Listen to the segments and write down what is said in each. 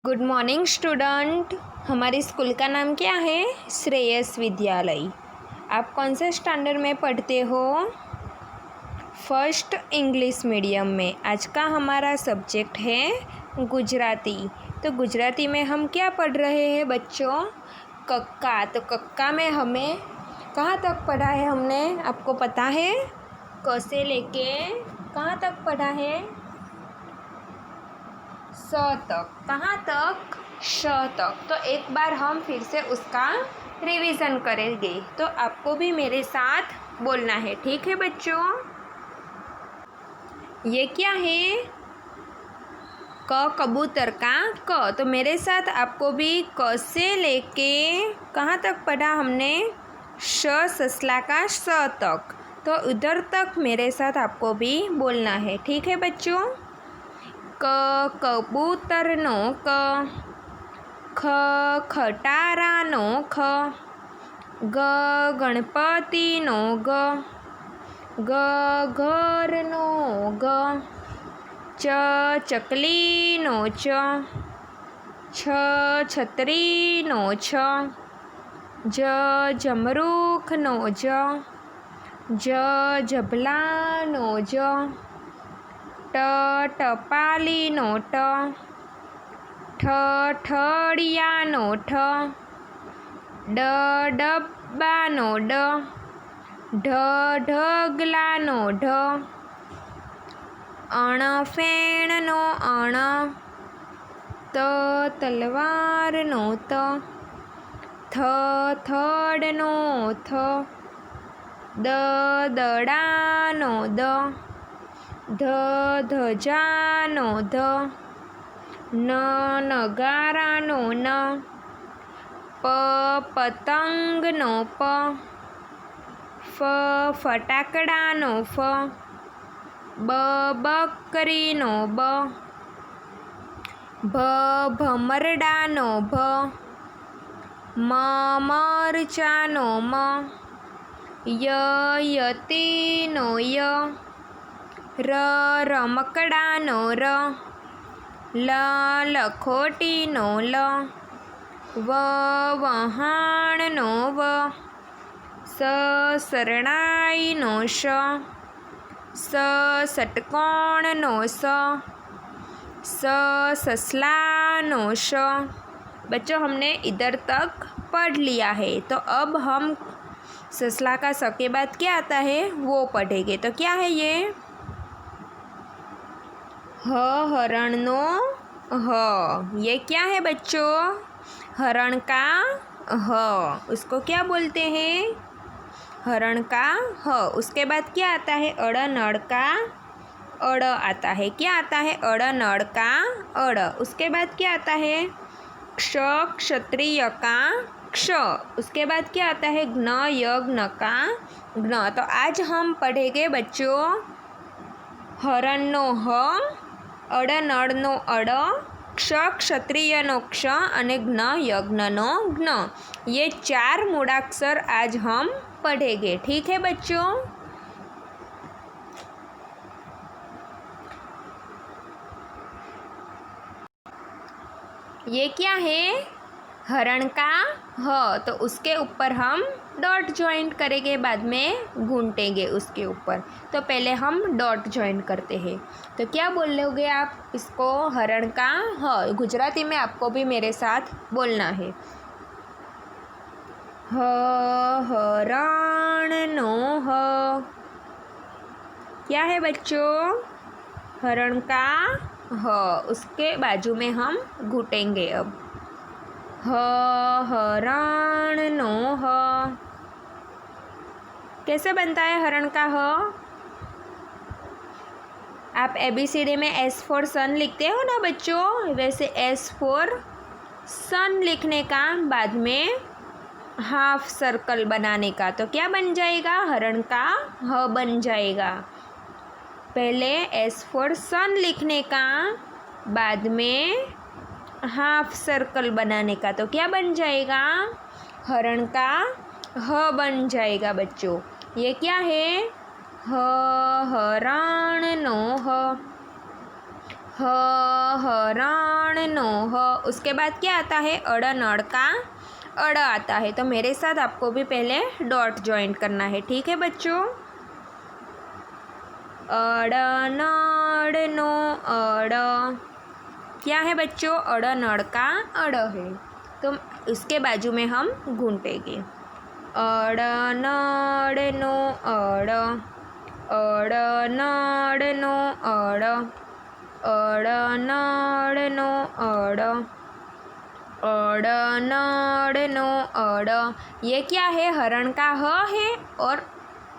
Good morning student. हमारे school का नाम क्या है? श्रेयस विद्यालय। आप कौन से स्टैंडर्ड में पढ़ते हो? फर्स्ट इंग्लिश मीडियम में। आज का हमारा सब्जेक्ट है गुजराती। तो गुजराती में हम क्या पढ़ रहे हैं बच्चों? कक्का। तो कक्का में हमें कहाँ तक पढ़ा है हमने? आपको पता है? क से लेके कहाँ तक पढ़ा है? स तक। कहाँ तक? श तक। तो एक बार हम फिर से उसका रिवीजन करेंगे। तो आपको भी मेरे साथ बोलना है, ठीक है बच्चों? ये क्या है? क कबूतर का क। तो मेरे साथ आपको भी क से लेके कहाँ तक पढ़ा हमने? श ससला का स तक। तो उधर तक मेरे साथ आपको भी बोलना है, ठीक है बच्चों? क कबूतरनो क, ख खटारानो ख, ग गणपतिनो ग, ग घरनो ग, च चकलीनो च, छ छतरीनो छ, ज जमरूखनो ज, ज जबलानो ज, ट टपालीनो ट, ठ ठड़ियानो ठ, ड डब्बानो ड, ढ ढगलानो ढ, अण फेणनो अण, त तलवारनो त, थ थड़नो थ, द दड़ानो द, ध ધજાનો ધ, ન નગારાનો ન, પ પતંગનો પ, ફ ફટાકડાનો ફ, બ બકરીનો બ, ભ ભમરડાનો ભ, મ મરચાનો મ, ય યતીનો ય, र रमकडानो र, ल लखोटीनो ल, व वहाणनो व, स सरणाईनो श, स षटकोणनो स, स ससलानो श। बच्चों, हमने इधर तक पढ़ लिया है। तो अब हम ससला का स के बाद क्या आता है वो पढ़ेंगे। तो क्या है ये? ह हरणनो ह। ये क्या है बच्चों? हरण का ह। उसको क्या बोलते हैं? हरण का ह। उसके बाद क्या आता है? अड़ नड़ का अड़ आता है। क्या आता है? अड़ नड़ का अड़। उसके बाद क्या आता है? क्ष क्षत्रिय का क्ष। उसके बाद क्या आता है? घ्न यज्ञ का घ्न। तो आज हम पढ़ेंगे बच्चों हरणनो ह, अड़ नड़नो अड़, क्ष क्षत्रियनो क्ष અને घ्न यज्ञनो घ्न। ये 4 मूळाक्षर आज हम पढ़ेंगे, ठीक है बच्चों? ये क्या है? हरण का ह। तो उसके ऊपर हम डॉट ज्वाइंट करेंगे, बाद में घूंटेंगे उसके ऊपर। तो पहले हम डॉट ज्वाइंट करते हैं। तो क्या बोल लोगे आप इसको? हरण का ह। गुजराती में आपको भी मेरे साथ बोलना है। ह हरणनो ह। क्या है बच्चों? हरण का ह। उसके बाजू में हम घूटेंगे अब। ह हरणनो ह। कैसे बनता है हरण का ह? आप ABCD में S फॉर सन लिखते हो ना बच्चों, वैसे S फॉर सन लिखने का, बाद में हाफ सर्कल बनाने का। तो क्या बन जाएगा? हरण का ह बन जाएगा। पहले S फॉर सन लिखने का, बाद में हाफ सर्कल बनाने का। तो क्या बन जाएगा? हरण का ह बन जाएगा बच्चों। ये क्या है? ह हरणनो ह। हरण नो ह। उसके बाद क्या आता है? अड़ नड़ का अड़ आता है। तो मेरे साथ आपको भी पहले डॉट ज्वाइन करना है, ठीक है बच्चों? अड़ नड़ नो अड़, क्या है बच्चों? अड़ नड़ का अड़ है। तो उसके बाजू में हम घूंटेंगे। अड़ नड़ नो अड़, अड़ नड़ नो अड़, अड़ नड़ नो अड़, अड़ नड़ नो अड़। ये क्या है? हरण का ह है और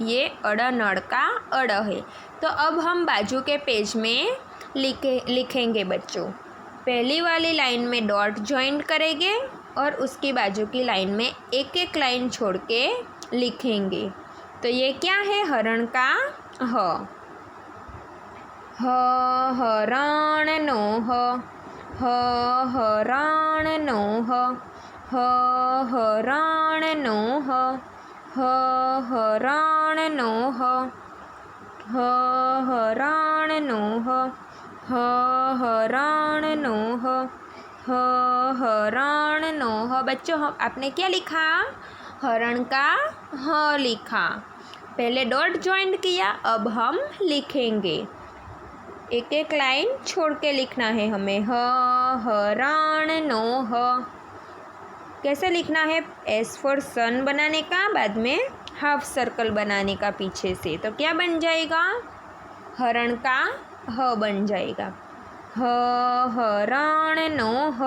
ये अड़ नड़ का अड़ है। तो अब हम बाजू के पेज में लिखेंगे बच्चों। पहली वाली लाइन में डॉट ज्वाइन करेंगे और उसकी बाजू की लाइन में एक एक लाइन छोड़ के लिखेंगे। तो ये क्या है? हरण का ह। हरण नो ह, हरण नो ह, हरण नो ह, हरण नो ह, हरण नो ह, हरण नो ह, हरण नो ह। बच्चों आपने क्या लिखा? हरण का ह लिखा। पहले डॉट ज्वाइन किया, अब हम लिखेंगे। एक एक लाइन छोड़ के लिखना है हमें। हरण नो ह। कैसे लिखना है? एस फॉर सन बनाने का, बाद में हाफ सर्कल बनाने का पीछे से। तो क्या बन जाएगा? हरण का ह बन जाएगा। हरण नो ह,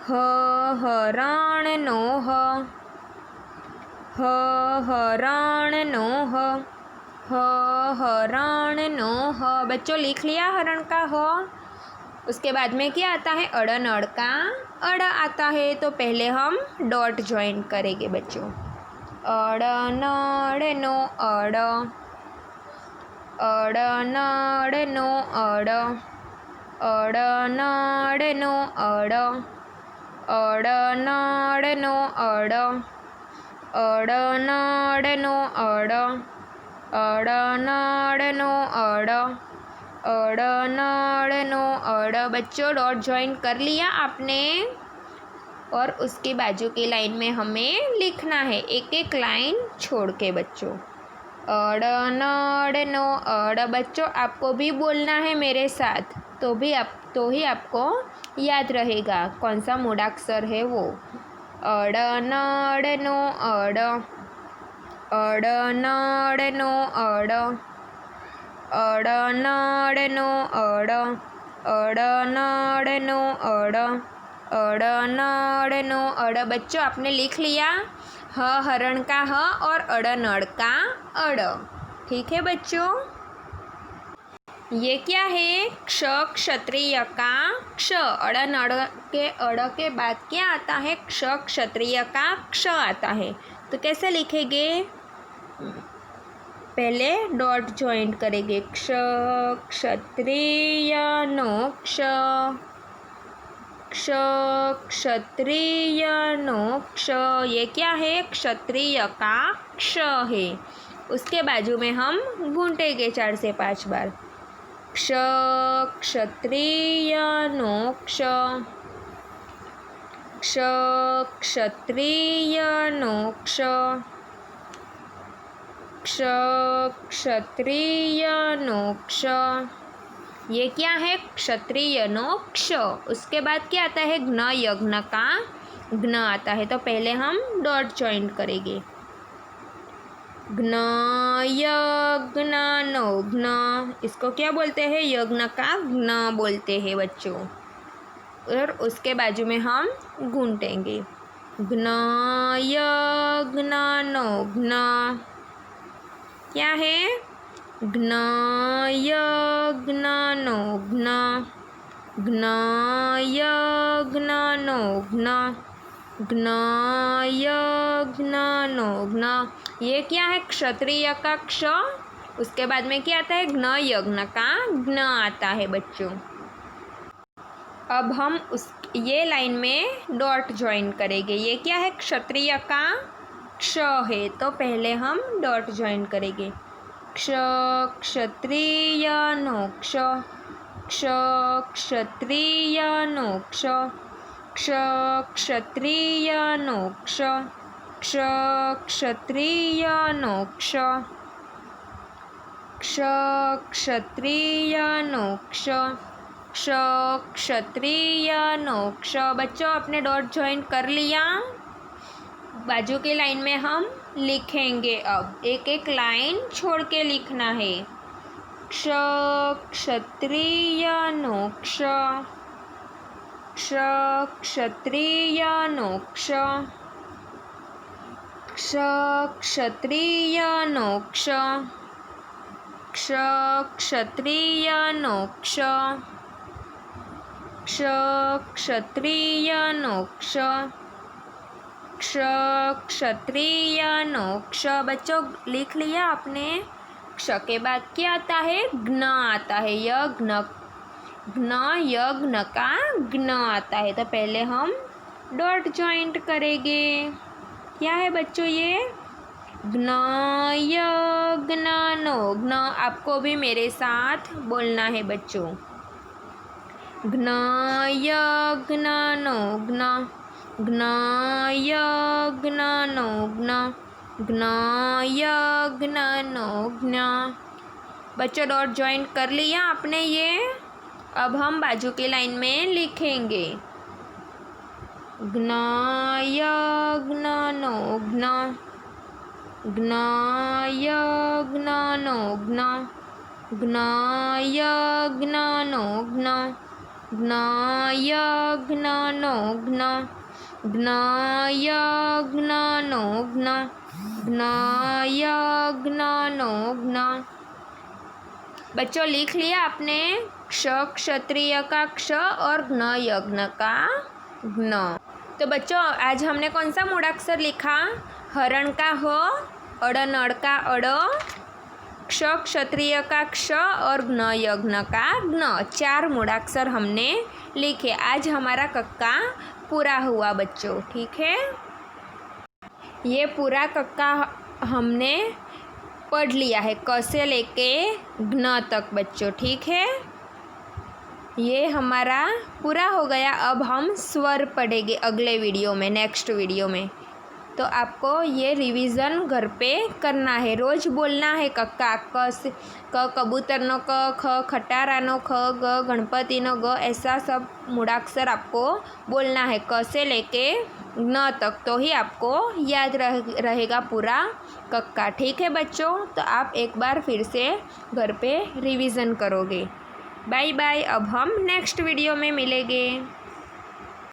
हरण नो ह, हरण नो ह, हरण नो ह। बच्चों लिख लिया हरण का ह। उसके बाद में क्या आता है? अड़ नड़ का अड़ आता है। तो पहले हम डॉट ज्वाइन करेंगे बच्चों। अड़ नड़ नो अड़, अड़ नड़ नो अड़, अड़ नड़ नो अड़, अड़ नड़ नो अड़, अड़ नड़ नो अड़, अड़ नड़ नो अड़, अड़ नड़ नो अड़। बच्चों डॉट ज्वाइन कर लिया आपने और उसके बाजू की लाइन में हमें लिखना है एक एक लाइन छोड़ के बच्चों। अड़ नड़ नो अड़। बच्चों आपको भी बोलना है मेरे साथ, तो ही आपको याद रहेगा कौन सा मूडाक्षर है वो। अड़ नड़ नो अड़, अड़ नड़ नो अड़, अड़ नड़ नो अड़, अड़ नड़ नो अड़, अड़ नड़ नो अड़। बच्चों आपने लिख लिया हरण का ह और अड़ नड़ का अड़, ठीक है बच्चों? ये क्या है? क्ष क्षत्रिय का क्ष। अड़ नड़ के अड़ के बाद क्या आता है? क्ष क्षत्रिय का क्ष आता है। तो कैसे लिखेंगे? पहले डॉट ज्वाइन करेंगे। क्ष क्षत्रिय नो क्ष, क्ष क्षत्रिय नो क्ष। ये क्या है? क्षत्रिय का क्ष है। उसके बाजू में हम घूंटेंगे 4 से 5 बार। क्ष क्षत्रिय नो क्ष, क्ष क्षत्रिय नो क्ष, क्ष क्षत्रिय नो क्ष। ये क्या है? क्षत्रिय नो क्ष। उसके बाद क्या आता है? घ्न यज्ञ का घ्न आता है। तो पहले हम डॉट ज्वाइन करेंगे। घ्न यज्ञ नो घ्न। इसको क्या बोलते हैं? यज्ञ का घ्न बोलते हैं बच्चों। और उसके बाजू में हम घूंटेंगे। घ्न यज्ञ नो घ्न। क्या है? घ्न यज्ञ नो घ्न, घ्न यज्ञ नो घ्न, घ्न यज्ञ नो घ्न। ये क्या है? क्षत्रिय का क्ष। उसके बाद में क्या आता है? घ्न यज्ञ का घ्न आता है बच्चों। अब हम ये लाइन में डॉट ज्वाइन करेंगे। ये क्या है? क्षत्रिय का क्ष है। तो पहले हम डॉट ज्वाइन करेंगे। क्ष क्षत्रिय नो क्ष क्ष क्षत्रिय नो क्ष क्ष क्षत्रिय नो क्ष क्ष क्षत्रिय नो क्ष क्ष क्षत्रिय नो क्ष क्ष क्षत्रिय नो क्ष। बच्चों आपने डॉट ज्वाइन कर लिया। बाजू की लाइन में हम लिखेंगे। अब एक एक लाइन छोड़ के लिखना है। क्ष क्षत्रिय नो क्ष क्ष क्षत्रिय नो क्ष क्ष क्षत्रिय नो क्ष क्ष क्षत्रिय नो क्ष क्ष क्षत्रिय नो क्ष क्ष क्षत्रिय नो क्ष। बच्चों लिख लिया आपने। क्ष के बाद क्या आता है? ज्ञ आता है। यज्ञ ज्ञ यज्ञ का ज्ञ आता है। तो पहले हम डॉट ज्वाइंट करेंगे। क्या है बच्चों ये? ज्ञ यज्ञ नो ज्ञ। आपको भी मेरे साथ बोलना है बच्चों। ज्ञ यज्ञ नो ज्ञ ज्ञ यज्ञ नो ज्ञ ज्ञ यज्ञ नो ज्ञ। बच्चों डॉट ज्वाइन कर लिया आपने ये। अब हम बाजू की लाइन में लिखेंगे। ज्ञ यज्ञ नो ज्ञ ज्ञ यज्ञ नो ज्ञ ज्ञ यज्ञ नो ज्ञ ज्ञ यज्ञ नो ज्ञ ज्ञ यज्ञ नो ज्ञ ज्ञ यज्ञ नो ज्ञ। बच्चों लिख लिया आपने। क्ष क्षत्रिय का क्ष और ज्ञ यज्ञ का ज्ञ। तो बच्चों आज हमने कौन सा मूढ़ाक्षर लिखा? हरण का ह, अड़ नड़ का अड़, क्ष क्षत्रिय का क्ष और ज्ञ यज्ञ का ज्ञ। 4 मूढ़ाक्षर हमने लिखे। आज हमारा कक्का पूरा हुआ बच्चों। ठीक है, ये पूरा कक्का हमने पढ़ लिया है, क से लेके ज्ञ तक बच्चों। ठीक है, ये हमारा पूरा हो गया। अब हम स्वर पढ़ेंगे अगले वीडियो में, नेक्स्ट वीडियो में। तो आपको ये रिवीजन घर पे करना है, रोज़ बोलना है कक्का। क कबूतर नो क, ख खटारा नो ख, ग गणपति नो ग, ऐसा सब मूढ़ाक्षर आपको बोलना है क से लेके ज्ञ तक। तो ही आपको याद रहेगा पूरा कक्का। ठीक है बच्चों, तो आप एक बार फिर से घर पे रिवीजन करोगे। Bye bye. अब हम नेक्स्ट वीडियो में मिलेंगे।